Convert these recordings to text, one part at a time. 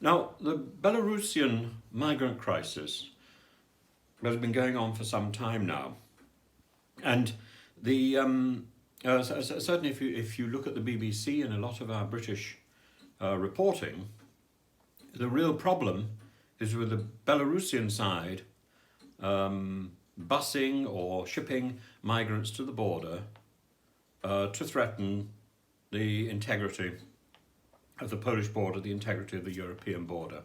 Now, the Belarusian migrant crisis has been going on for some time now, and the certainly if you look at the BBC and a lot of our British reporting, the real problem is with the Belarusian side busing or shipping migrants to the border to threaten the integrity of the Polish border, the integrity of the European border.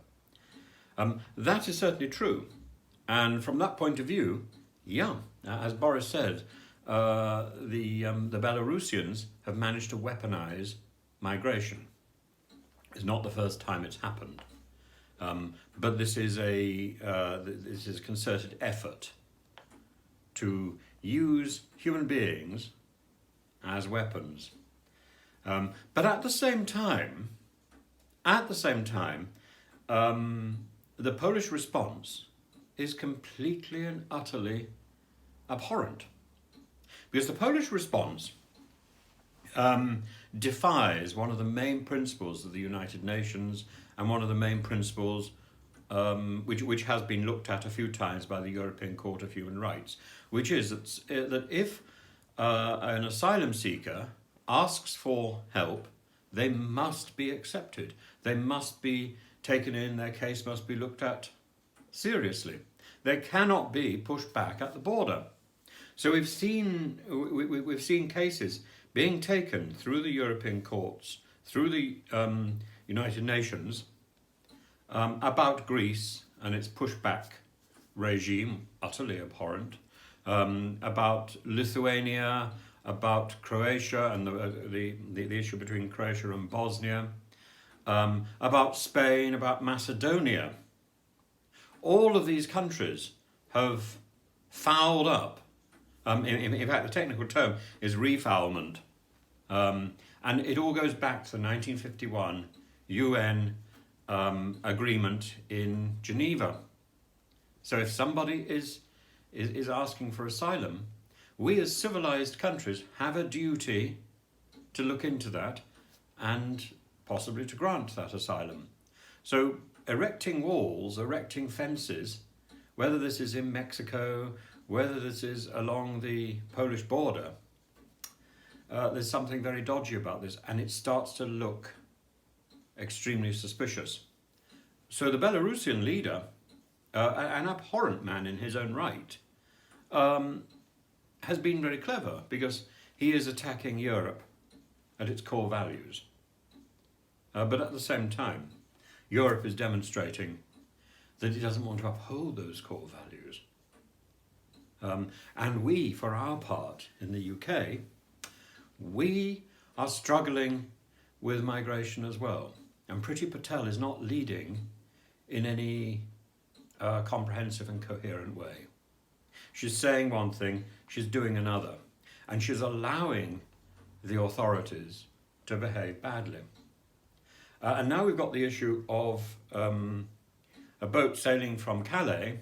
That is certainly true. And from that point of view, yeah, as Boris said, the Belarusians have managed to weaponize migration. It's not the first time it's happened. But this is a concerted effort to use human beings as weapons. But at the same time, the Polish response is completely and utterly abhorrent. Because the Polish response defies one of the main principles of the United Nations and one of the main principles which has been looked at a few times by the European Court of Human Rights, which is that if an asylum seeker asks for help, they must be accepted. They must be taken in, their case must be looked at seriously. They cannot be pushed back at the border. So we've seen cases being taken through the European courts, through the United Nations, about Greece and its pushback regime, utterly abhorrent, about Lithuania, about Croatia and the issue between Croatia and Bosnia, about Spain, about Macedonia. All of these countries have fouled up. In fact, the technical term is refoulement. And it all goes back to the 1951 UN agreement in Geneva. So if somebody is asking for asylum, we as civilized countries have a duty to look into that and possibly to grant that asylum. So erecting walls, erecting fences, whether this is in Mexico, whether this is along the Polish border, there's something very dodgy about this, and it starts to look extremely suspicious. So the Belarusian leader, an abhorrent man in his own right, has been very clever because he is attacking Europe at its core values. But at the same time, Europe is demonstrating that it doesn't want to uphold those core values. And we, for our part, in the UK, we are struggling with migration as well. And Priti Patel is not leading in any comprehensive and coherent way. She's saying one thing, she's doing another. And she's allowing the authorities to behave badly. And now we've got the issue of a boat sailing from Calais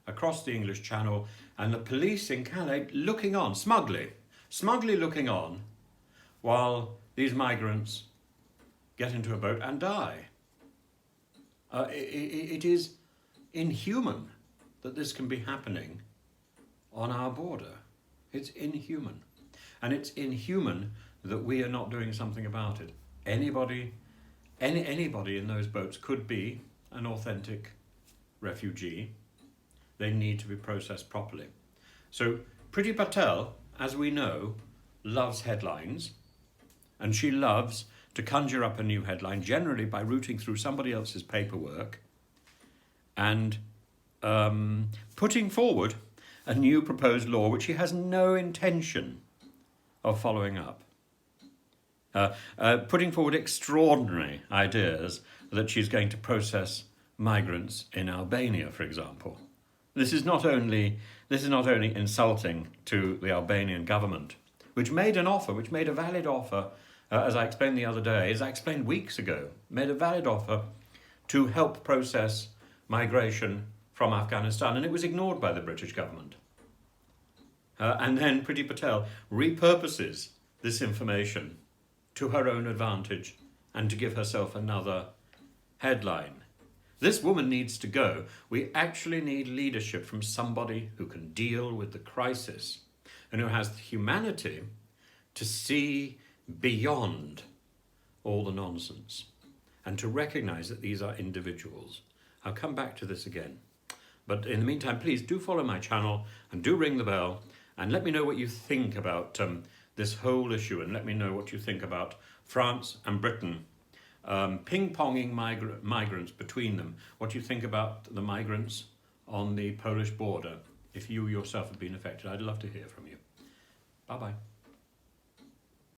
across the English Channel, and the police in Calais looking on, smugly looking on, while these migrants get into a boat and die. It is inhuman that this can be happening on our border. It's inhuman. And it's inhuman that we are not doing something about it. Anybody in those boats could be an authentic refugee. They need to be processed properly. So Priti Patel, as we know, loves headlines, and she loves to conjure up a new headline, generally by routing through somebody else's paperwork and putting forward a new proposed law which she has no intention of following up. Putting forward extraordinary ideas that she's going to process migrants in Albania, for example. This is not only insulting to the Albanian government, which made a valid offer, as I explained the other day, as I explained weeks ago, made a valid offer to help process migration from Afghanistan, and it was ignored by the British government. And then Priti Patel repurposes this information to her own advantage and to give herself another Headline: This woman needs to go. We actually need leadership from somebody who can deal with the crisis and who has the humanity to see beyond all the nonsense and to recognise that these are individuals. I'll come back to this again. But in the meantime, please do follow my channel and do ring the bell and let me know what you think about this whole issue, and let me know what you think about France and Britain ping-ponging migrants between them. What do you think about the migrants on the Polish border? If you yourself have been affected, I'd love to hear from you. Bye-bye.